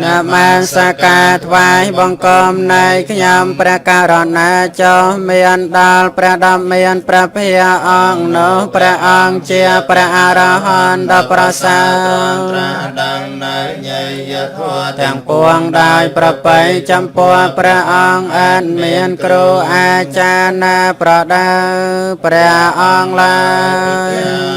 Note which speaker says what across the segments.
Speaker 1: นะมาสกาถวายบังคมในขยำประการณาเจ้าเมียนดาลประดับเมียนประเพยองโนประอังเจียประอารหันดประสาดังในใหญ่ยะทั่วแทงปวงได้ประไปจำปัวประอังอันเมียนครูอาจารย์นาประดาประอังลาย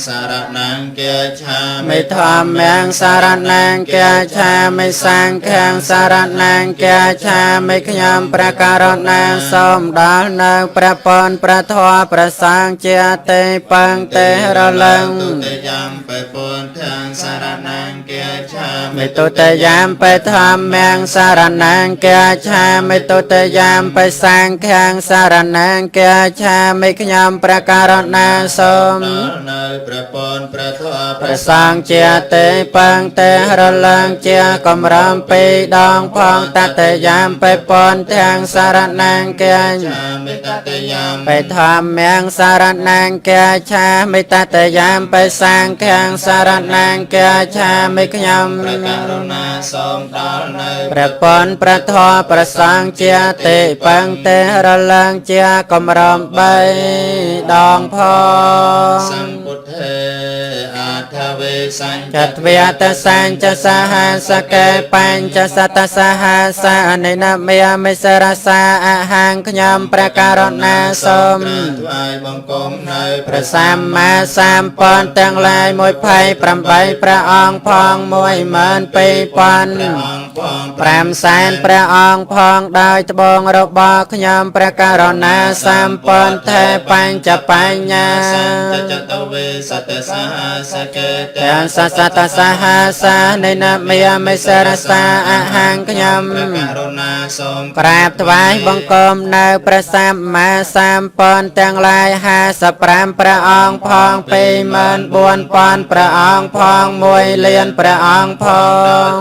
Speaker 1: สารนังเกียชาไม่ทำแมงสารนังเกียชาไม่สังแข่งสารนังเกียชาไม่ขยำประการณาสมดาลนางประปนประทอประสังเจียเตปังเตระลังตุตยามไปปนทางสารนังเกียชาไม่ตุตยามไปทำแมงสารนังเกียชาไม่ตุตยามไปสังแข่งสารนังเกียชาไม่ขยำประการณาสมประปนประทอประสังเจียเตปังเตระลังเจียกำรำปีดองพองตัตยามไปปนทางสารนังเกียชาไม่ตัตยามไปทำแมงสารนังเกียชาไม่ตัตยามไปสังแข่งสารนังเกียชาไม่ขยำประการณาสมดาลในประปนประทอประสังเจียเตปังเตระลังเจียกำรำใบดองพองสัมพุทเทอาทเวสัญจัตเวตสัญจสหัสเกปัญจสัตตสหัสในนาเมียมิสรสาอาหังขยำประการณาสมถวายบังคมในพระสัมมาสัมพุทธตั้งหลายมวยไผ่ปรำใบพระองค์พองมวยเหมือนปีปันพรำแสนพระองค์พองได้ตบงระบขยำประการณาสัมพุทธเทปัญจปัญญาจัตเวสัตตสหัสเกเตสัสตสหัสในนาเมียมิสรสาอาหังขยำประการณาสมกราบถวายบังคมในพระสัมมาสัมพุทธตั้งหลาย53พระองค์พองปีมันบวนปอนพระองค์พองมวยเลียนพระองค์พอง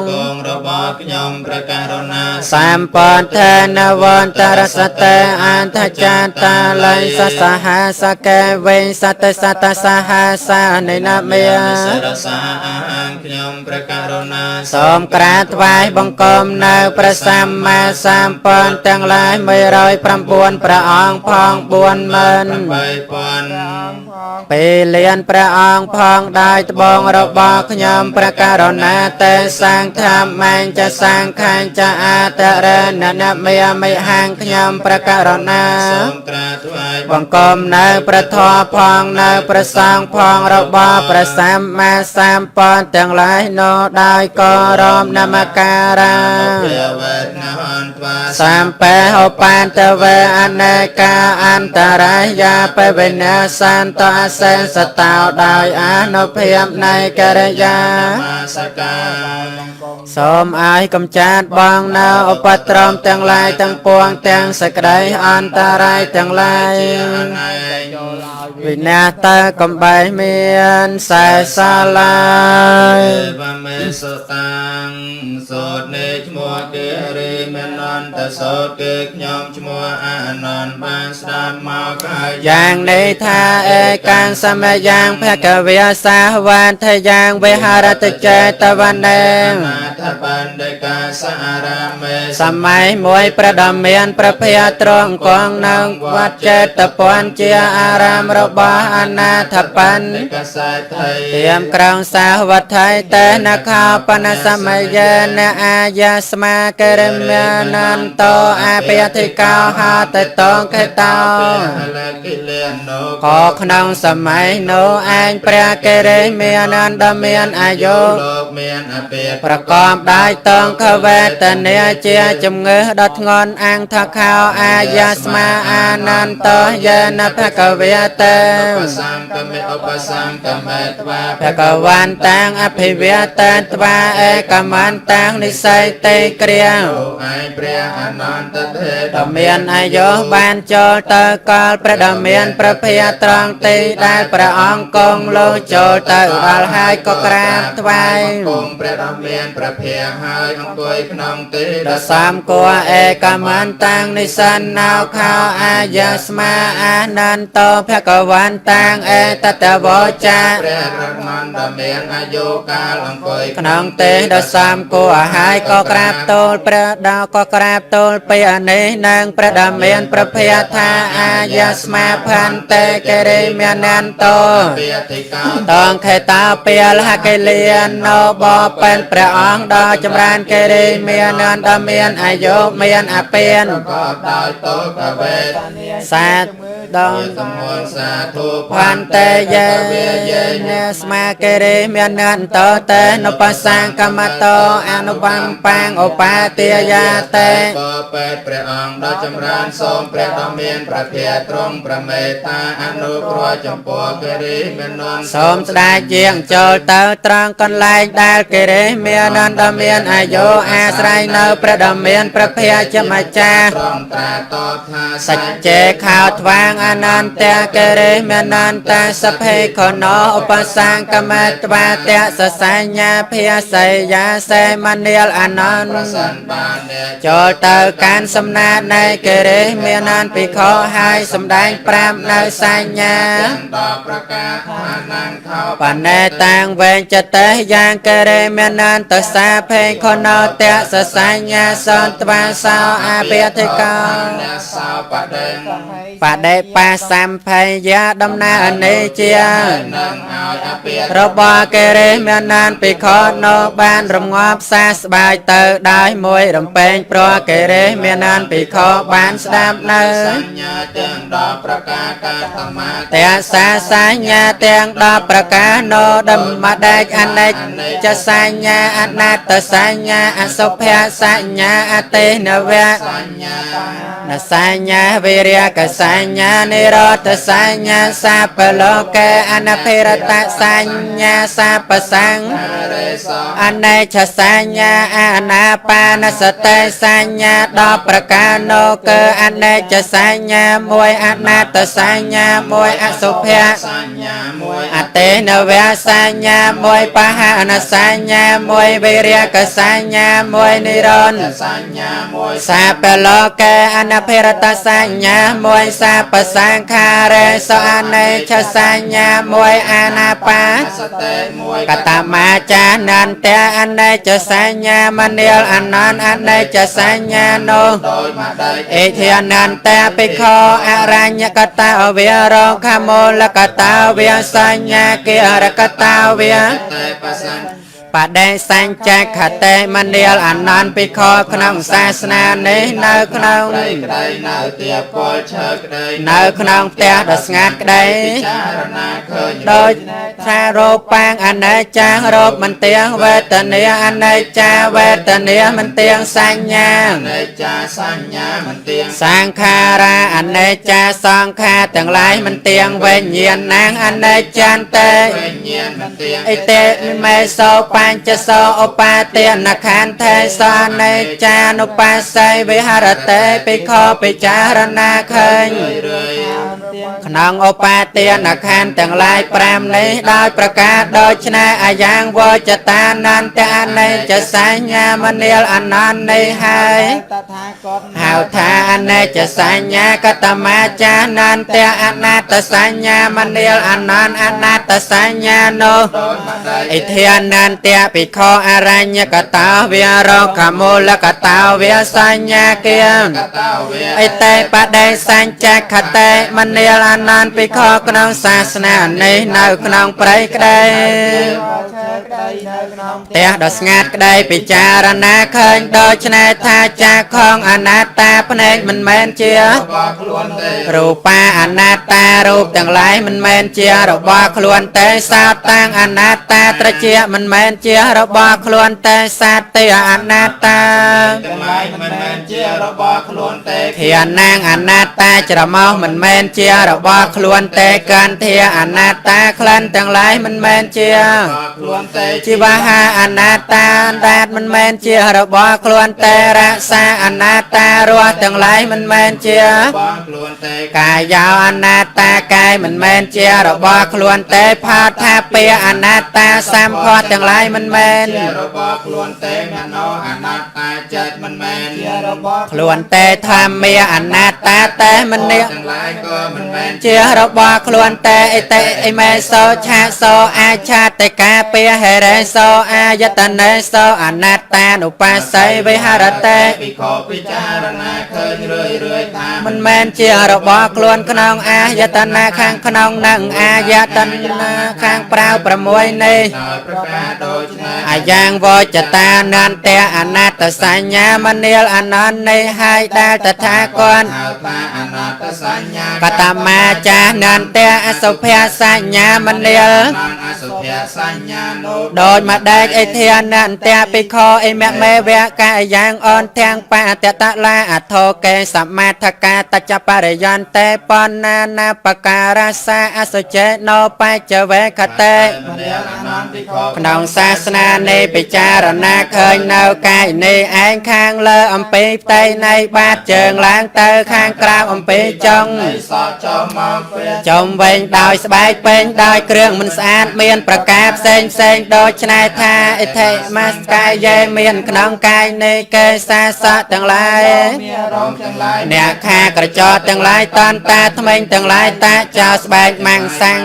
Speaker 1: ระบขยำประการณาสัมพุทธนวันตรสเตอันทจันตาลัยสหัสเกเวสัตสัตตสหัสในนาเมียมิสรสาอาหังขยำประการณาสมกราบถวายบังคมในพระสัมมาสัมพุทธตั้งหลาย109พระองค์พองบวนมันปีเลียนพระองค์พองได้ตบงระบขยำประการณาแต่สังธรรมมันจะสังขันจะอาตเรนนาเมียไม่ห่างขยำประการณาบังคมในพระทอพองในพระสังพองระบพระสัมมาสัมพุทธตั้งหลายโนได้ก็รอมนามการาสัมเปหปันตเวอเนกาอันตรายาไปเวเนสันตอาเซนสตาวได้อนุเพียมในกิริยาสมอายกำจัดบางนาอุปตรมทั้งหลายทั้งปวงทั้งสกไดอันตรายทั้งหลายวินาตากำใบเมียนสายสาลายบะเมสุตังโสดเนชมัวเกริเมนนตโสดเกกยอมชมัวอานนบานสดามมาคายอย่างในท่าเอกังสมัยยังพระกวีสาวันทยังเวหารตเจตวันเองสมัยมวยประดมเมียนประเพยตรงกองนางวัดเจตปวนเจียอารามรบอนาถปันเตรียมกรองสาวัดไทยแต่นักข่าวปนสมัยเยนอายาสมาเกเรเมนันโตอาเปียธิกาหาแต่ตองแค่เตาขอขนองสมัยโนอันเปรียเกเรเมียนันดเมียนอายุประกอบได้ตองขเวตเนียเจียจมเงือดดงอนอังทักข่าวอายาสมาอานันโตเยนพระกเวเตพระกวันตังอภิเวตตวาเอกมันตังนิสัยเตเกรียงดเมียนอายุบานโจตกอลประดเมียนประเพยตรองตีได้ประองกงโลโจตอัลหายก็กราบถวายประดเมียนประเพยหายองกุยขนมตีดสามกัวเอกมันตังนิสันนาวข้าวอายาสมาอานันโตพระกว วันตังเอตตะโวจา
Speaker 2: ព្រះរតនន្តមានអាយុកាលអង្គុយ
Speaker 1: ក្នុងទេដល់សំគួរហើយក៏ក្រាបទូលព្រះដល់ក៏ក្រាបទូលពីអនេះនឹងព្រះដ៏មានប្រភេទថាអាយាស្មាផន្តិកិរិមាននន្តោ
Speaker 2: ពាតិកោ
Speaker 1: តងខេតាពេលហកេលៀនណបเป็นព្រះអង្គដ៏ចម្រើនកិរិមាននន្តមានអាយុមានអពាន
Speaker 2: ប្រកបដោយទុក្ខវេទ
Speaker 1: សាទដង
Speaker 2: សមនសាធុ
Speaker 1: ផន្តិយេនេស្មាកិរិមាននន្តោតេនុបសង្កមតោអនុបំបាំងឧបាទាយាតេ
Speaker 2: បបេតព្រះអង្គដ៏ចម្រើនសូមព្រះដ៏មានព្រះភាទ្រង់ប្រមេត្តាអនុគ្រោះចំពោះកិរិមាននន្ត
Speaker 1: សូមស្ដេចយាងចូលទៅត្រង់កន្លែងដែលកិរិមាននន្តមានអាយុអាស្រ័យនៅព្រះដ៏មានព្រះភ័ក្ត្រជាម្ចាស់
Speaker 2: ត្រង់ត្រាតបថា
Speaker 1: សច្ចេខោថ្វាងអនន្តកិរិមាននន្តសភេខណោឧបសង្កមត្វាតៈសសញ្ញាភិសយាសេមនាលអនន្ត
Speaker 2: ប្រសិនបានអ្នក
Speaker 1: ចូលទៅកាន់សំណាតនៃកិរិមាននន្តភិក្ខុហើយសម្ដែងប្រាប់នៅសញ្ញា
Speaker 2: ដល់ប្រកាសថានាងខោ
Speaker 1: បណេតាំងវែងចតេយ៉ាងកិរិមាននន្តសាភេខណោតៈសសញ្ញាសន្ត្វាសោអភិធិកោ
Speaker 2: អ្នកសោបដិង
Speaker 1: បដិបាសម្ភ័យយាដំណើរអនិច្ជា
Speaker 2: នឹងឲ្យអពាធ
Speaker 1: របស់កិរិមាននន្តភិក្ខុនៅបានរងាប់សះស្បើយទៅដោយមួយរំពេងព្រោះកិរិមាននន្តភិក្ខុបានស្ដាប់នៅ
Speaker 2: សញ្ញាទាំងដល់ប្រកាសកាតមា
Speaker 1: តែសាសញ្ញាទាំង10ប្រការនៅដំមដេចអនិច្ចសញ្ញាអនត្តសញ្ញាអសុភសញ្ញាអតេនវៈ
Speaker 2: សញ្ញា
Speaker 1: នសញ្ញាវិរិយកសញ្ញានិរោធសញ្ញាសាបលោកេអនភិរតសញ្ញាសាបសង្ឃ
Speaker 2: រេស
Speaker 1: អនេច្ឆសញ្ញាអនាបានសតិសញ្ញា10ប្រការនោះគឺអនេច្ឆសញ្ញាមួយអនត្តសញ្ញាមួយអសុភៈ
Speaker 2: សញ្ញាមួយ
Speaker 1: អតេនវៈសញ្ញាមួយបហនសញ្ញាមួយវិរិយកសញ្ញាមួយនិរោធ
Speaker 2: សញ្ញាមួយ
Speaker 1: សាបលោកេអនភិរតសញ្ញាមួយសាបសង្ខារេសអនេច្ឆសញ្ញាមួយអនាបា
Speaker 2: សតិមួយក
Speaker 1: តមាចានន្តៈអនេច្ឆសញ្ញាមនាលអនន្តអនេច្ឆសញ្ញានោះ
Speaker 2: ដោយមកដៃ
Speaker 1: អេធានន្តៈភិក្ខុអរញ្ញកតាវិរោខមូលកតាវិសញ្ញាកិរកតាវិ
Speaker 2: តែបសិន
Speaker 1: បដិសញ្ចខតេមនាលអនន្តភិក្ខុក្នុងសាសនានេះនៅក្នុង
Speaker 2: ក្តីក្តីនៅទាពលឈើក្តី
Speaker 1: នៅក្នុងផ្ទះដ៏ស្ងាត់ក្តី
Speaker 2: ចារណាឃើញ
Speaker 1: ដោយថារូបាំងអនេច្ចារូបមិនទៀងវេទនាអនេច្ចាវេទនាមិនទៀងសញ្ញា
Speaker 2: នេចាសញ្ញាមិនទៀង
Speaker 1: សង្ខារាអនេច្ចាសង្ខារទាំងឡាយមិនទៀងវិញ្ញាណังអនេច្ចាន្តេ
Speaker 2: វិញ្ញាណមិនទៀង
Speaker 1: អិតេនិមេសោបញ្ចសោឧបាទានខន្ធេសអនេច្ចានុបស្ស័យវិហរតេភិក្ខុពិចារណាឃើញ
Speaker 2: រឿយ
Speaker 1: ក្នុងឧបាទានខន្ធទាំងឡាយ5នេះដោយប្រការដូចនេះអាយ៉ាងវចតានន្តៈអនេច្ចសញ្ញាមនាលអនន្តនេះហើយ
Speaker 3: តថាគត
Speaker 1: ហៅថាអនេច្ចសញ្ញាកតមាចានន្តៈអនត្តសញ្ញាមនាលអនន្តអនត្តសញ្ញានោះ
Speaker 2: ដោយមកដៃ
Speaker 1: អិធានន្តៈភិក្ខុអរញ្ញកតាវិរោខមូលកតាវិសញ្ញាគិ
Speaker 2: កតោវា
Speaker 1: អិតេបដិសញ្ចខតេមនាលអនន្តភិក្ខុក្នុងសាសនានេះនៅក្នុងព្រៃក្តី
Speaker 3: ឈើក្តីនៅក្នុង
Speaker 1: ផ្ទះដ៏ស្ងាត់ក្តីពិចារណាឃើញដូច្នេះថាចាខងអនត្តាភ្នែកមិនមែនជា
Speaker 2: របស់ខ្លួនទេ
Speaker 1: រូបាអនត្តារូបទាំងឡាយមិនមែនជារបស់ខ្លួនទេសោតតាំងអនត្តាត្រជាមិនមែនជារបស់ខ្លួនទេសត្តិអនត្តា
Speaker 2: ទាំងឡាយមិនមែនជារបស់ខ្លួនទេ
Speaker 1: ធានាងអនត្តាច្រមោះមិនមែនជារបស់ខ្លួនទេកន្ធាអនត្តាក្លិនទាំងឡាយមិនមែនជា
Speaker 2: របស់ខ្លួន
Speaker 1: ជីវហាអនាតាដាតមិនមែនជារបស់ខ្លួនតែរក្សាអនាតារស់ទាំងឡាយមិនមែនជាកាយោអនាតាកាយមិនមែនជារបស់ខ្លួនតែផោថាពាអនាតាសម្ផស្សទាំងឡាយមិនមែន
Speaker 2: របស់ខ្លួនទេមโนអនាតាចិត្តមិនមែនជារបស់
Speaker 1: ខ្លួនតែធម្មាអនាតាតែមិននេះ
Speaker 2: ទាំងឡាយក៏មិនមែន
Speaker 1: ជារបស់ខ្លួនតែអិតិអិមេសោឆាសោអាឆាតិកាពាហេរេសោអាយតនេសោអនាតានុបាស័យវិហរតេ
Speaker 2: ពិខុពិចារណាឃើញរឿយៗថា
Speaker 1: មិនមែនជារបស់ខ្លួនក្នុងអាយតនាខាងក្នុងនិងអាយតនាខាងប្រៅ6នេះ
Speaker 2: ដោយប្រការដូចនេះ
Speaker 1: អាយ៉ាងវចតានន្តៈអនត្តសញ្ញាមនាលអនន្តនេះហើយដែលតថាគត
Speaker 2: ហៅថាអនត្តសញ្ញា
Speaker 1: កតមាចានន្តៈអសុភសញ្ញាមនាល
Speaker 2: អសុភសញ្ញានោះ
Speaker 1: ដោយមកដែកអិធានន្តៈភិក្ខុអិមមេវៈកាយ៉ាងអនទាំងបតតឡាអធោកេសមាធកាតចបរិយន្តេបណានាបការសាអសុចេណោបច្ចវេខតេ
Speaker 2: មនាលអនន្តពិខុ
Speaker 1: ក្នុងសាសនានេះពិចារណាឃើញនៅកាយនេះឯងខាងលើអំពីផ្ទៃនៃបាតជើងឡើងទៅខាងក្រៅអំពីចុង
Speaker 2: សោចមកពេល
Speaker 1: ចុំវិញដោយស្បែកពេញដោយគ្រឿងមិនស្អាតមានប្រការផ្សេងដូចឆ្នៃថាអិធិមាសកាយេមានក្នុងកាយនៃកេសាសៈទាំងឡាយ
Speaker 2: មានអារម្មណ៍ទាំងឡាយ
Speaker 1: អ្នកខាក្រចតទាំងឡាយតនតាថ្មេងទាំងឡាយតាចោលស្បែកម៉ាំងសាំង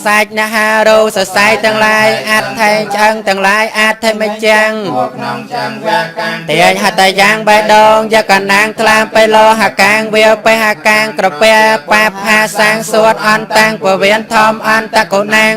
Speaker 1: សាច់នហារោសរសៃទាំងឡាយអត្ថេឆ្អឹងទាំងឡាយអត្ថិមិចាំង
Speaker 2: ក្នុងចាំងវាកាំង
Speaker 1: ទាញហតយ៉ាងបេះដូងយកកណាងថ្លាមបេលោហកាងវាបេហកាងក្រពែបាផាសាងសួតអន្តាំងពវៀនធំអន្តកុណាំង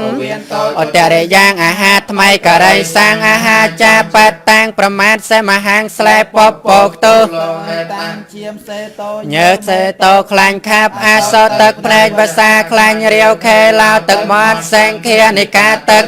Speaker 1: អតរិយ៉ាងអាហារថ្មីករិយសាងអាហារចាបតាំងប្រមាទសេមហាងស្លែពពពោកទុ
Speaker 2: លោហេតា
Speaker 3: តាំងជាមសេតោ
Speaker 1: ញើសេតោខ្លាញ់ខាប់អាសតទឹកភ្នែកភាសាខ្លាញ់រាវខេឡៅទឹកមាត់សែងខានិកាទឹក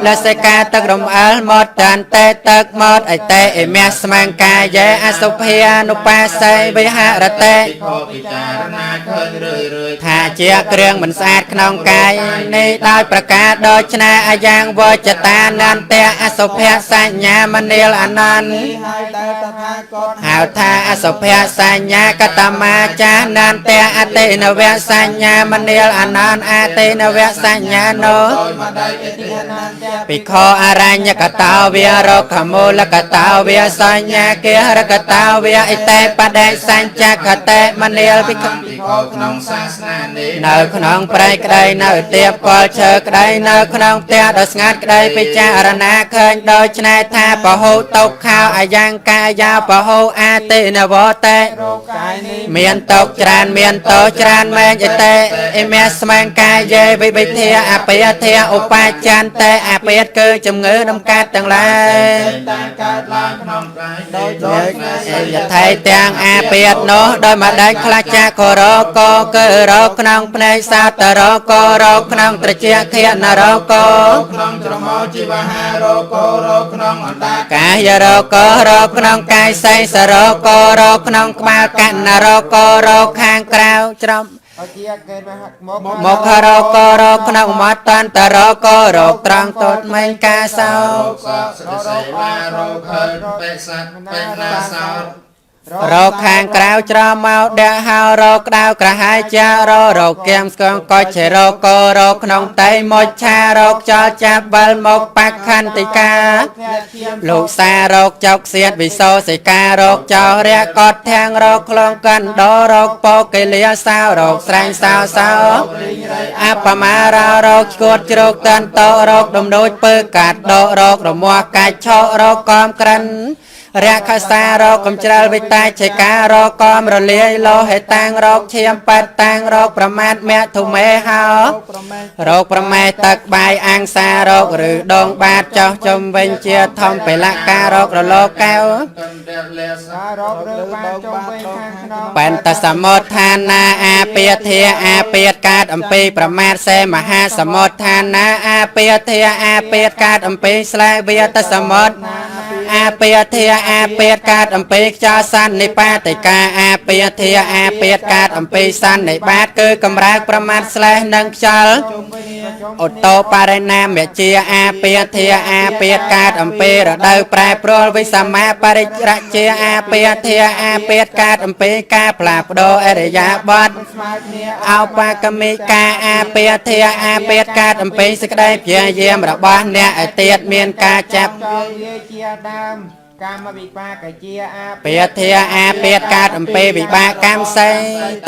Speaker 1: លសិកាទឹករំអិលមកតាន់តេទឹកមកអិតេអិមាស្មាំងកាយេអសុភានុបាស័យវិហរតេ
Speaker 2: ពិខុពិចារណាឃើញរឿយៗ
Speaker 1: ថាជាគ្រឿងមិនស្អាតក្នុងកាយនេះដោយប្រការដូចឆ្នាអាយ៉ាងវចតានន្តៈអសុភសញ្ញាមនាលអនន្ត
Speaker 3: នេះហើយដែលតថាគត
Speaker 1: ហៅថាអសុភសញ្ញាកតមាចានន្តៈអតិនវសញ្ញាមនាលអនន្តអតិនវសញ្ញានោ
Speaker 2: ដោយមកដៃអតិហនន្តៈ
Speaker 1: ភិក្ខុអរញ្ញកតោវិរកមូលកតោវិសញ្ញាកិរកតោវិអិតេបដិសញ្ចកតេមនាលភិក្ខុ
Speaker 2: ពិខុក្នុងសាសនានេះ
Speaker 1: នៅក្នុងព្រៃក្តីនៅទៀបកលឈើក្តីនៅក្នុងផ្ទះដ៏ស្ងាត់ក្តីពិចារណាឃើញដោយឆ្នៃថាពហុតុខោអាយ៉ាងកាយាពហុអតិនវតេ
Speaker 3: រោគកាយនេះ
Speaker 1: មានតុកច្រើនមានតោច្រើនមែងអិតេអិមាស្មាំងកាយេវិបិធាអភិយធាឧបាចន្តេអភិយគឺជំងឺដំកាត់ទាំងឡាយ
Speaker 2: តែកើតឡើងក្នុងកាយដោយ
Speaker 1: យថៃទាំងអាពាតនោះដោយមកដែកខ្លាចចាករកគឺរកក្នុងភ្នែកសតរករកក្នុងត្រជាខិនរក
Speaker 2: ក្នុងច្រមុះជីវហារោគរោក្នុងអណ្ដាត
Speaker 1: កាយរករកក្នុងកាយសៃសរករកក្នុងក្បាលកណ្ណរករកខាងក្រៅច្រំ
Speaker 3: អជាគេមកមក
Speaker 1: មុខរករកក្នុងមាត់តន្តរករកត្រង់តូចមេងកាសោ
Speaker 2: រោគសោស្រសេវារោគហឺបេស័តបេណាសោ
Speaker 1: រកខាងក្រៅច្រមមកដាក់ហៅរកក្តៅក្រហាយចារកគៀមស្គងកុចជារករកក្នុងតៃមុចឆារកចោលចាប់បលមកបក្ខន្តិកា លោកសារកចោកសៀតវិសោសិការកចោរៈកតធាំងរកខ្លងកាន់ដរកពកេលាសោរកស្រែងសោសោអបមារកឈួតជ្រកតាន់តរកដំដូចពើកាត់ដករករមាស់កាច់ឆោរកកំក្រិន រក្ខសារកកំច្រាលវិតាចេការកកំរលាយលោហេតាំងរកឈាមបាត់តាំងរកប្រមាទមៈធុមេហោរកប្រមេទឹកបាយអាំងសារកឬដងបាតចោះចំវិញជាធំបិលការករលោកកែវ
Speaker 3: រោគរើបានចុងវិញខាងក្នុង
Speaker 1: បន្តសមុទ្ឋានាអាពាធាអាពាតកាតអំពីប្រមាទសេមហាសមុទ្ឋានាអាពាធាអាពាតកាតអំពីស្លែវាតសមុទ្ឋអាពាធាអាពាតកាតអំពីខ្យល់សន្និបាតិកាអាពាធាអាពាតកាតអំពីសន្និបាតគឺកម្រើកប្រមាទស្លេះនិងខ្យល់
Speaker 3: ជុំវិញ
Speaker 1: អូតូបារណាមជាអាពេធាអាពេកាតអំពេរដូវប្រែប្រួលវិសមាបរិជ្រជាអាពេធាអាពេកាតអំពេការផ្លាស់ប្ដូរអរិយាបថ
Speaker 3: ស្មើគ្នា
Speaker 1: អោបកមិកាអាពេធាអាពេកាតអំពេសេចក្តីព្យាយាមរបស់អ្នកឲ្យទៀតមានការចាប់
Speaker 3: ចោលវាជាដើមកាមវិបាកជាអា
Speaker 1: ពេធាអាពេកាតអំពេវិបាកកម្មសី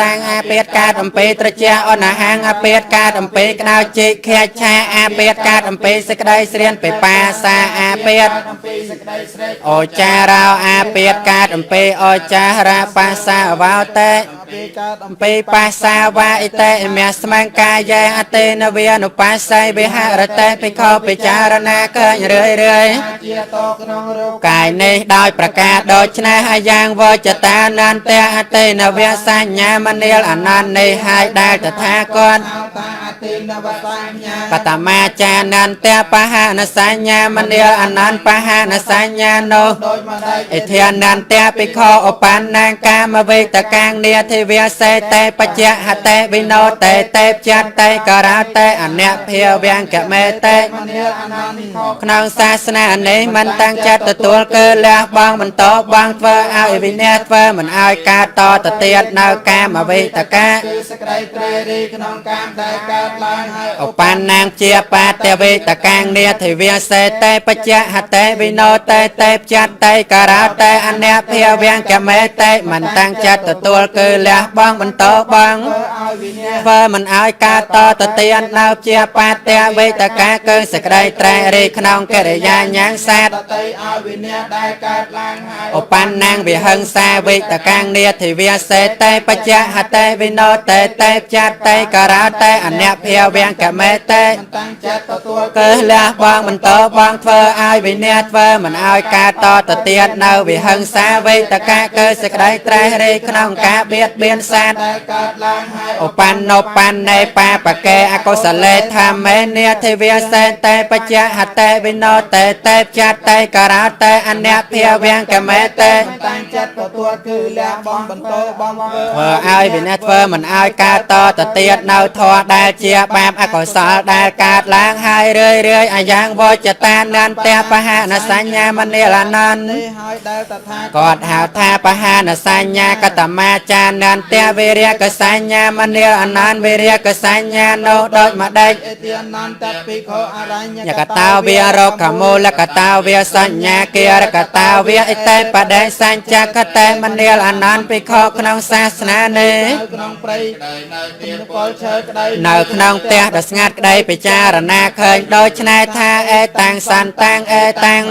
Speaker 1: តាំងអាពេកាតអំពេត្រជាអនហាងអាពេកាតអំពេក្តៅជិខេឆាអាពេកាតអំពេសេចក្តីស្រៀនបេបាសាអាពេត
Speaker 3: អំពីសេចក្តីស្រេច
Speaker 1: អូចារោអាពេកាតអំពេអូចារាបាសាវោតេ
Speaker 3: ពីកើត
Speaker 1: អំពីបាសាវាអិតេមស្មាំកាយេអតេនវានុបាស័យវិហរតេភិក្ខុពិចារណាឃើញរឿយរឿយ
Speaker 3: ជាតក្នុងរូប
Speaker 1: កាយនេះដោយប្រការដូច្នេះហើយយ៉ាងវចតានន្តៈអតេនវាសញ្ញាមនាលអនន្តនេះហើយដែលតថាគត
Speaker 3: អោតាអតិនវសញ្ញា
Speaker 1: បតមាចានន្តៈបហនសញ្ញាមនាលអនន្តបហនសញ្ញានោះ
Speaker 3: ដោយមកដៃ
Speaker 1: អិធានន្តៈភិក្ខុឧបណ្ណាកាមវេតកាងនាធិវាសេតេបច្ចៈហតេវិណោតេតេបច្ចតេករោតេអនៈភាវង្កមេតេ
Speaker 3: មនាលអនន្តនិខោ
Speaker 1: ក្នុងសាសនានេះមិនតាំងចិត្តទទួលគឺលះបង់បន្តបងធ្វើឲ្យវិន័យធ្វើមិនឲ្យកើតតទៅទៀតនៅកាមវេតកា
Speaker 3: គឺសេចក្តីត្រេរីក្នុងកាមដែលកើតឡើងហើយ
Speaker 1: ឧបណ្ណាងជាបាតវេតកាងនាធិវាសេតេបច្ចៈហតេវិណោតេតេបច្ចតេករោតេអនៈភាវង្កមេតេមិនតាំងចិត្តទទួលគឺលះបង់បន្តបង
Speaker 3: ឲ្យវិញ្ញាណ
Speaker 1: ធ្វើមិនឲ្យកើតតទៅទៀតនៅជាបាតវេតកាគឺសេចក្តីត្រេរីក្នុងកិរិយាញាងសាទ
Speaker 3: តតីឲ្យវិញ្ញាណដែលកើតឡើងហើយ
Speaker 1: ឧបណ្ណាងវិហិង្សាវេតកាងនាធិវាសេតេបច្ចៈហតេវិណោតេតេបច្ចតេករោតេអនៈភាវង្កមេតេ
Speaker 3: មិនតាំងចិត្តទទួល
Speaker 1: គឺលះបង់បន្តបងធ្វើឲ្យវិន័យធ្វើមិនឲ្យកើតតទៅទៀតនៅវិហិង្សាវេតកាគឺសេចក្តីត្រេរីក្នុងការបៀតបៀនសាទ
Speaker 3: ដែលកើតឡើងហើយ
Speaker 1: ឧបណ្ណោបណ្ណេបាបកេអកុសលេធម្មេនាធិវាសេតេបច្ចៈហតេវិណោតេតេបច្ចតេករោតេអនៈភាវង្កមេតេ
Speaker 3: មិនតាំងចិត្តទទួលគឺលះបង់បន្តបងធ្វើ
Speaker 1: ធ្វើឲ្យវិន័យធ្វើមិនឲ្យកើតតទៅទៀតនៅធម៌ដែលជាបាបអកុសលដែលកើតឡើងហើយរឿយរឿយអាយ៉ាងវចតានន្តៈបហនសញ្ញាមនាលអនន្ត
Speaker 3: នេះហើយដែលតថា
Speaker 1: គាត់ហៅថាបហានសញ្ញាកតមាចានន្តៈវិរិយកសញ្ញាមនាលអនន្តវិរិយកសញ្ញានោះដូចម្ដេច
Speaker 3: អតិអនន្តភិក្ខុអរញ្ញ
Speaker 1: យកតាវារកមូលកតាវាសញ្ញាគារកតាវាអិតេបដិសញ្ចកតេមនាលអនន្តភិក្ខុក្នុងសាសនានេះ
Speaker 3: នៅក្នុងព្រៃ
Speaker 2: ដោយនៅទៀត
Speaker 3: ពលឈើក្តី
Speaker 1: នៅក្នុងផ្ទះដ៏ស្ងាត់ក្តីពិចារណាឃើញដូច្នេះថាអេតាំងសន្តាំងអេតាំង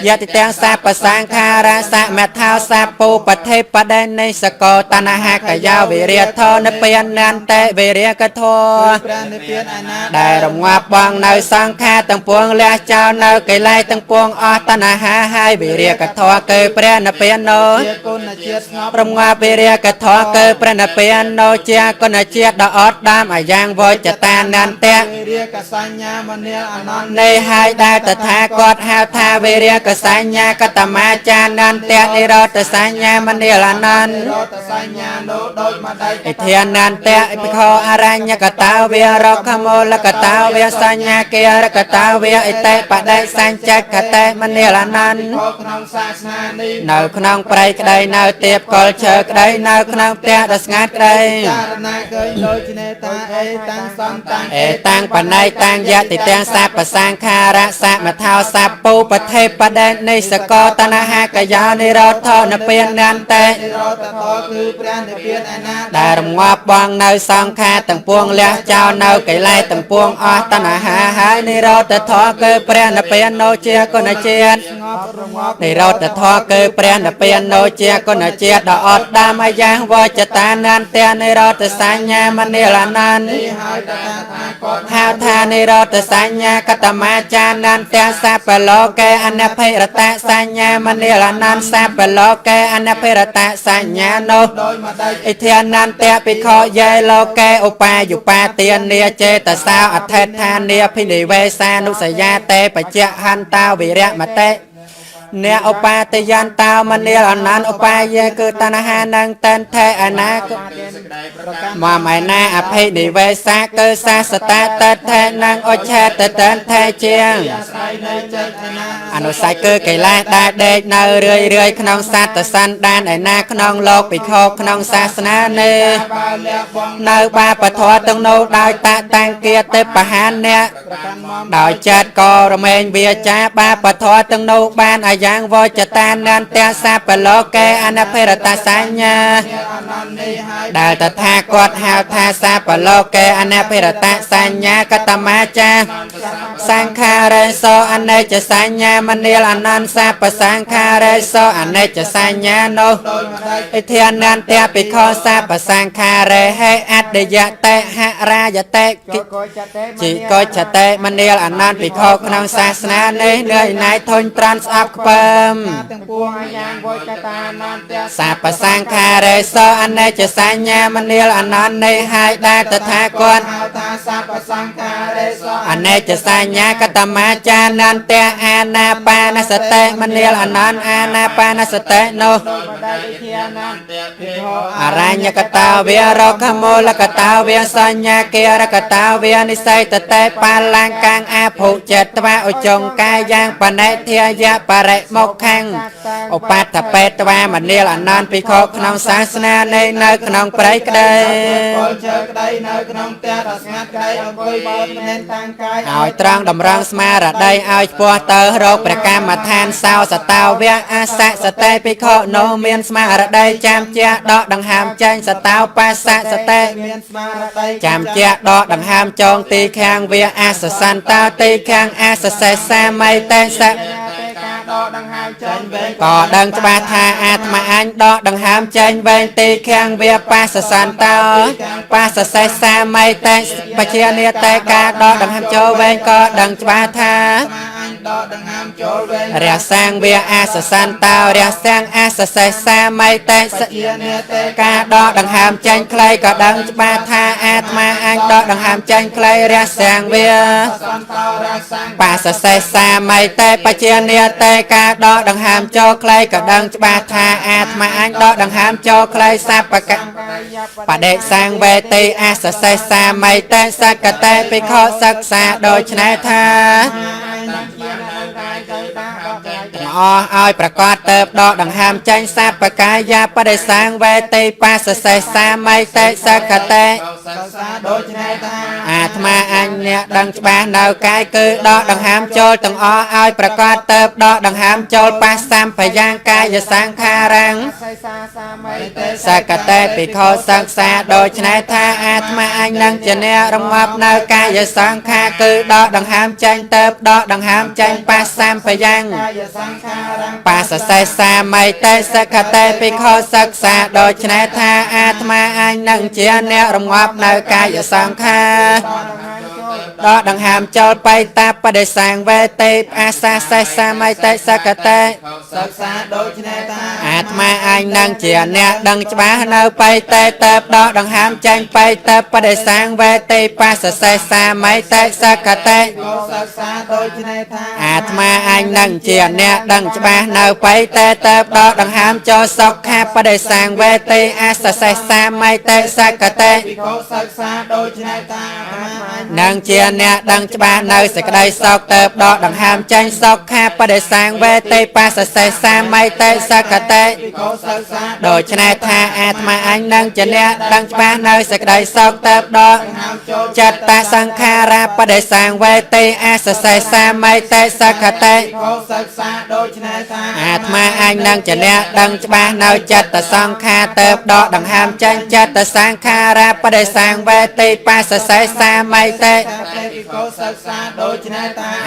Speaker 1: យតិទាំងសពសង្ខារាសមថោសពុបថេបដិនិសកោតនហកយោវិរិយធនពេនន្តេវិរិយកធោ
Speaker 3: ព្រះនិព្វានឯណា
Speaker 1: ដែលរងាប់បងនៅសង្ខារទាំងពួងលះចោលនៅកិលេសទាំងពួងអស់តណ្ហាហើយវិរិយកធម៌គឺព្រះនិព្វាននោះ
Speaker 3: ជាគុណជាតិស្ងប់
Speaker 1: រងាប់វិរិយកធម៌គឺព្រះនិព្វាននោះជាគុណជាតិដ៏អត់ដាមអាយ៉ាងវចតានន្តៈ
Speaker 3: វិរិយកសញ្ញាមនាលអនន្ត
Speaker 1: នេះហើយដែលតថាគតហៅថាវិរិយកសញ្ញាកតមាចានន្តៈនិរោធសញ្ញាមនាលអនន្ត
Speaker 3: រតសញ្ញានោះដោយមកដៃ
Speaker 1: ឥធានន្តៈភិក្ខុអរញ្ញកតាវារកមូលកតាវាសញ្ញាគារកតាវាអិតេបដិសញ្ចកតេមនាលអនន្ត
Speaker 3: ក្នុងសាសនានេះ
Speaker 1: នៅក្នុងព្រៃក្តីនៅទៀបកលឈើក្តីនៅក្នុងផ្ទះដ៏ស្ងាត់ក្តី
Speaker 3: ចារណាឃើញដូចនេះថាអេតាំងសន្តាំង
Speaker 1: អេតាំងបណៃតាំងយតិទាំងសពសង្ខារៈសមថោសពុបថេបដិនិសកោតនហកយោនិរោធនពេនន្តេ
Speaker 3: និរោធតគឺព្រះនិព្វានឯណា
Speaker 1: ដែលរងាប់បងនៅសង្ខារទាំងពួងលះចោលនៅកិលេសទាំងពួងអស់តណ្ហាហើយនិរោធធម៌គឺព្រះនិព្វាននោះជាគុណជាតិ
Speaker 3: ស្ងប់រងាប់
Speaker 1: និរោធធម៌គឺព្រះនិព្វាននោះជាគុណជាតិដ៏អត់ដាមអាយ៉ាងវចតានន្តៈនិរោធសញ្ញាមនាលអនន្ត
Speaker 3: នេះហើយតថាគត
Speaker 1: ហៅថានិរោធសញ្ញាកតមាចានន្តៈសពលោកេអនភិរតសញ្ញាមនាលអនន្តសពលោកេអនភិរតសញ្ញានោះ
Speaker 3: ដោយមកដៃ
Speaker 1: ឥធានន្តៈភិក្ខុយេលោកេឧបាយុបាទានាចេតសោអថេដ្ឋានាភិនិវេសានុសយាតេបច្ចៈហន្តាវិរៈមតេ เนอปาติยันตาวมันเนียอนันต์อุปายเยคือตัณหานังเตันเทอนาคมาหมายนาอภัยนิเวศะคือสาสตาตัดเทนังอชาตเตันเทเจียงอนุสัยคือไก่ลาดาเด็กเนอเรื่อยขนองสัตตสันดานไอนาขนองโลกปิโคขนองศาสนาเนเนอบาปะทอตงโนดอยตะตังเกียเตปะหานเนี่ยดอยจัดกอรเมนเบียจ้าบาปะทอตงโนบานอายังวจตานันเตสาปโลเกอนาเพรตาสัญญาดาตถากตหาทาสาปโลเกอนาเพรตาสัญญากตมาจาสังขาเรโสอเนจสัญญามณีลอนันต์สาปสังขาเรโสอเนจสัญญาโนอิเทียนันเตปิโคสาปสังขาเรให้อัตยะเตหะรายะเตจิโกจเตมณีลอนันต์ปิโคขนองศาสนาเนเนื่อยนายทนตรันอับเปิมสาปสังขาเรโสอเนจสัญญามณีลอนันต์ในหายได้ตถากตอเนจสัญญากตมาจานันเตอานาปานสเตมณีลอนันต์อานาปานสเตโนอรัญญกตาเวียโรคโมลกตาเวียสัญญาเกรกตาเวียนิสัยตเตปาลังกังอาภูเจตวะอุจงกายังปเนเทียะปะเรมกขังอุปัฏฐเปตวะมณีลอนันต์ปิโคขนองศาสนาในเนขนองไพรกไดเอาตรังดำรังสมาระไดเอาปัวเตอโรคประกรรมทานสาวสตาวเวียอาสะสเตปิโคโนเมียนสมาระไดจามเจดอกดังหามใจสตาวปัสสะสเตจามเจดอกดังหามจงตีแข้งเวียอาสสันตาตีแข้งอาสเสสาไมเตสะก็ดังจบาธาอาตมาอันดอกดังหามใจเวนตีแข้งเวียปัสสันตาปัสเสสาไมเตสปัจเจเนเตกาดอกดังหามโจเวนก็ดังจบาธาเรียสังเวียอาสสันตาเรียสังอาสเสสาไมเตสกาดอกดังหามใจใครก็ดังจบาธาอาตมาอันดอกดังหามใจใครเรียสังเวียปัสเสสาไมเตปัจเจเนเตกาดอกดังหามโจใครก็ดังจบาธาอาตมาอันดอกดังหามโจใครสัพปะกะปะเดสังเวตีอาสเสสาไมเตสักเตปิโคศึกษาโดยชนะธาเอาประกอบเติบดอกดังหามใจสัพปะกายาปะเดสังเวตีปัสเสสาไมเตสักเตอาตมาอันเนี่ยดังจบาเนากายคือดอกดังหามโจลต้องเอาประกอบเติบดอกดังหามโจลปัสสัมพยังกายสังขารังสักเตปิโคศึกษาโดยชนะธาอาตมาอันนั่งจะเนี่ยรำงับเนากายสังขาคือดอกดังหามใจเติบดอกดังหามใจปัสสัมพยังปัสเสสาไมเตสักเตปิโคศึกษาโดยชนะธาอาตมาอันนั่งจะเนี่ยรำงับเนากายสังขาดอกดังหามโจลไปตาปะเดสังเวตีอาสาเสสาไมเตสักเตอาตมาอันนั่งเจียเนี่ยดังจบาเนอไปเตเติบดอกดังหามใจไปเติบปะเดสังเวตีปัสเสสาไมเตสักเตอาตมาอันนั่งเจียเนี่ยดังจบาเนอไปเตเติบดอกดังหามโจสกขาปะเดสังเวตีอาสเสสาไมเตสักเตนังเจียเนี่ยดังจบาเนอสกได้สกเติบดอกดังหามใจสกขาปะเดสังเวตีปัสเสสาไมเตสักเตโดยชนะธาอาตมาอันนั่งจะเนี่ยดังจบาเนอสกได้สกเติบดอกจัตตาสังขาราปะเดสังเวตีอาสเสสาไมเตสักเตอาตมาอันนั่งจะเนี่ยดังจบาเนอจัตตาสังขาเติบดอกดังหามใจจัตตาสังขาราปะเดสังเวตีปัสเสสาไมเต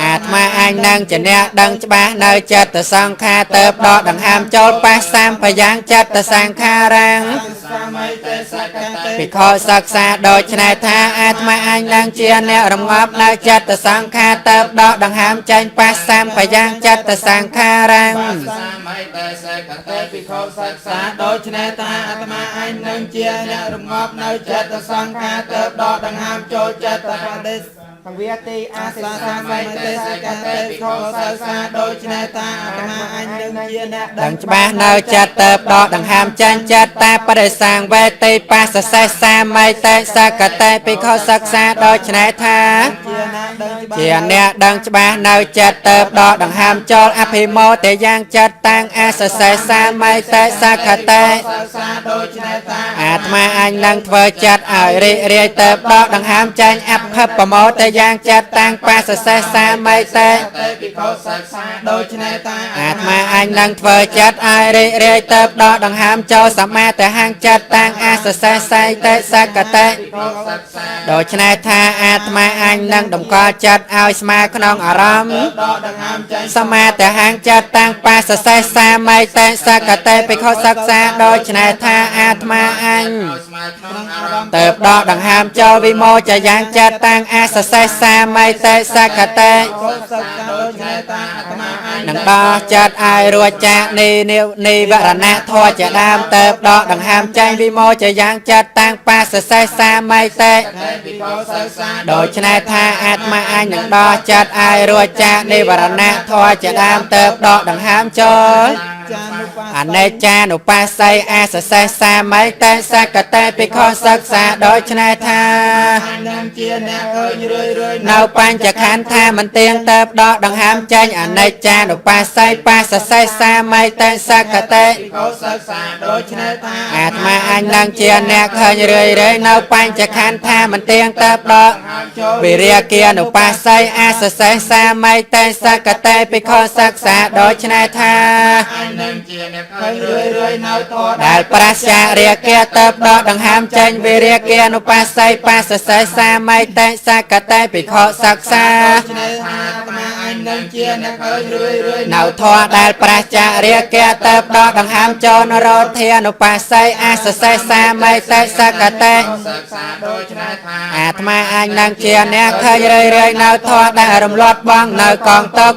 Speaker 1: อาตมาอันนั่งจะเนี่ยดังจบาเนอจัตตาสังขาเติบดอกดังหามโจลปัสสัมพยังจัตตาสังขารังปิโคศึกษาโดยชนะธาอาตมาอันนั่งเจียเนี่ยรำงับเนอจัตตาสังขาเติบดอกดังหามใจปัสสัมพยังจัตตาสังขารังปิโคศึกษาโดยชนะธาอาตมาอันนั่งเจียเนี่ยรำงับเนอจัตตาสังขาเติบดอกดังหามโจจัตตาปะเด
Speaker 3: ทวีตีอาศิสา
Speaker 2: ไมเตสกเตปิโคสัสสะโดยชนะตาอาตมาอันยังเจียนะ
Speaker 1: ดังច្បាស់នៅចិត្តទៅដកដង្ហើមចាញ់ចិត្តតាបរិសាងវេតិបាសសេសសាមីតេសកតេភិក្ខុសិក្សាដោយឆ្នេះថាជាអ្នកដឹងច្បាស់នៅចិត្តទៅដកដង្ហើមចូលអភិមោទយ៉ាងចិត្តតាំងអាសសេសាមីតេសកតេអាត្មាអញនឹងធ្វើចិត្តឲ្យរីករាយទៅដកដង្ហើមចាញ់អភិបមោទយ៉ាងចិត្តតាំងបាសសេសាមីតេ
Speaker 2: ភិក្ខុសិក្សាដោយឆ្នេះតា
Speaker 1: អាត្មាអញនឹងធ្វើចិត្តឲ្យរីករាយទៅដកដង្ហើមចូលសមាទិហាងចិត្តតាំងអាសសេសៃតេសកតេដូច្នេះថាអាត្មាអញនឹងតម្កល់ចិត្តឲ្យស្មើក្នុងអារម្មណ៍សមាទិហាងចិត្តតាំងបាសសេសាមីតេសកតេភិក្ខុសិក្សាដូច្នេះថាអាត្មាអញទៅដកដង្ហើមចូលវិមោចយ៉ាងចិត្តតាំងអាសសេសាមីតេសកតេនឹងដល់ចិត្តឲ្យរួចចាកនីវរណៈធម៌ជាដើមទៅដកដង្ហើមចេញវិមោចយ៉ាងចិត្តតាំងបាសសេសាមីតេដូច្នេះថាអាត្មាអញនឹងដល់ចិត្តឲ្យរួចចាកនីវរណៈធម៌ជាដើមទៅដកដង្ហើមចូលអនេចានុបស្ស័យអាសសេសាមីតេសកតេភិក្ខុសិក្សាដូច្នេះថានៅបញ្ចខណ្ឌថាមិនទៀងទៅដកដង្ហើមចេញអនេចានុបស្ស័យបាសសេសាមីតេសកតេអាត្មាអញនឹងជាអ្នកឃើញរឿយនៅបញ្ចខណ្ឌថាមិនទៀងទៅដកវិរិយគានុបស្ស័យអាសសេសាមីតេសកតេភិក្ខុសិក្សាដូច្នេះថាដែលប្រាស្ចារិយគាទៅដកដង្ហើមចេញវិរិយគានុបស្ស័យបាសសេសាមីតេសកតេភិក្ខុសិក្សានៅធម៌ដែលប្រាស្ចារិយគាទៅដកដង្ហើមចូលនរោធានុបស្ស័យអាសសេសាមីតេសកតេអាត្មាអញនឹងជាអ្នកឃើញរឿយនៅធម៌ដែលរំលត់បងនៅកងតុក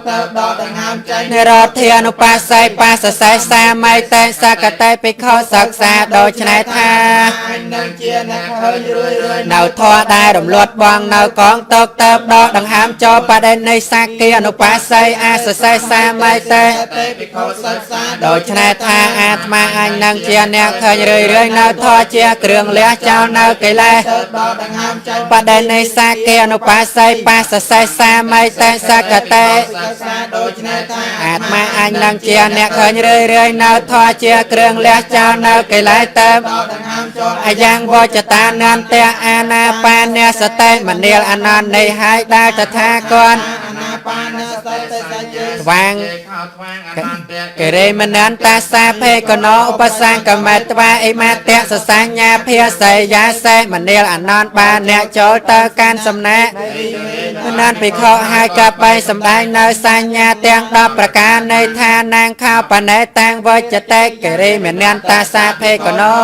Speaker 1: នរោធានុបស្ស័យបាសសេសាមីតេសកតេភិក្ខុសិក្សាដូច្នេះថានៅធម៌ដែលរំលត់បងនៅកងតុកទៅដកដង្ហើមចូលបដិនិសក្គានុបស្ស័យអាសសេសាមីតេដូច្នេះថាអាត្មាអញនឹងជាអ្នកឃើញរឿយនៅធម៌ជាគ្រឿងលះចោលនៅកិលេសបដិនិសក្គានុបស្ស័យបាសសេសាមីតេសកតេអាត្មាអញនឹងជាអ្នកឃើញរឿយនៅធម៌ជាគ្រឿងលះចោលនៅកិលេសទៅអាយ៉ាងវចតានន្តៈអាណាបានសតិមនាលអនន្តនេះហើយដែលតថាគតថ្វាងកិរិមនន្តាសាភេកណោឧបសង្កមេត្វាអិមតៈសសញ្ញាភាស័យយាសេមនាលអនន្តបានអ្នកចូលទៅកាន់សំណាក់នន្ទភិក្ខុហើយកបែសម្ដែងនៅសញ្ញាទាំង10ប្រការនៃឋានាងខោបណេតាំងវចតេកិរិមនន្តាសាភេកណោ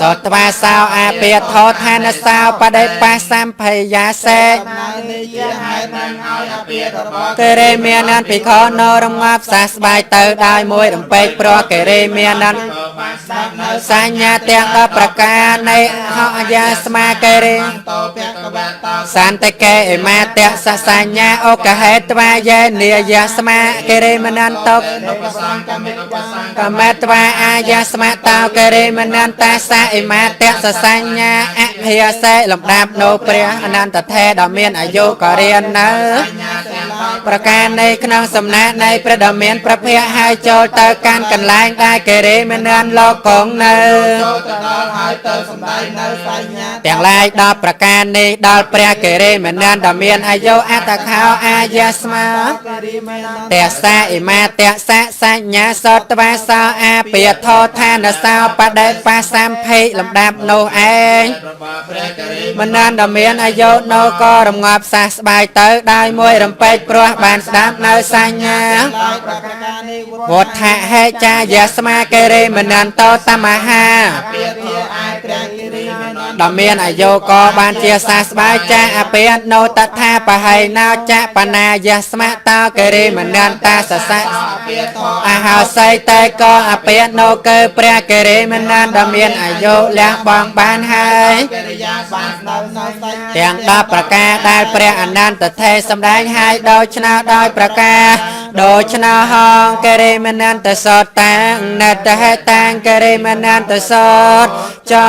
Speaker 1: សតវាសោអាពាធោឋានសោបដិបសម្ភយាសេកិរិមនន្ទភិក្ខុនៅរងាប់សះស្បាយទៅដោយមួយរំពេចព្រោះកិរិមនន្ទសញ្ញាទាំង10ប្រការនៃហោយាស្មាកិរិសន្តកេអិមាតៈសសញ្ញាអូកហេត្វាយេនិយាស្មាកិរិមនន្តុកមេត្វាអាយាស្មាតោកិរិមនន្តាសាអិមាតៈសសញ្ញាអភិយាសេលំដាប់នៅព្រះអនន្តថេដ៏មានអាយុក៏រៀននៅប្រការនៃក្នុងសំណាក់នៃព្រះដ៏មានប្រភពហើយចូលទៅកាន់កន្លែងដែលកិរិមនន្ទលោកគង់នៅទាំងឡាយ10ប្រការនេះដល់ព្រះកិរិមនន្ទដ៏មានអាយុអត្តខោអាយាស្មាតេសាអិមាតៈសសញ្ញាសតវាសោអាពាធោឋានសោបដិបសម្ភេលំដាប់នោះឯងមនន្ទដ៏មានអាយុនៅក៏រងាប់សះស្បាយទៅដោយមួយរំពេចព្រោះបានស្ដាប់នៅសញ្ញាវត្ថៈហេចាយាស្មាកិរិមនន្តោតមហា đầm miên ở vô có ban chia xa bài cha à biết nô ta tha bà hay nào cha bà na ya smart tao kê đi mình nên ta sa sa à hào say tay co à biết nô cơ pre kê đi mình nên đầm miên ở vô làng bong ban hay tiếng đa bà ca đai pre anh nên tự thế xâm đánh hai đôi chân đôi bà ca đôi chân hong kê đi mình nên tự sọt tang nè ta hay tang kê đi mình nên tự sọt cho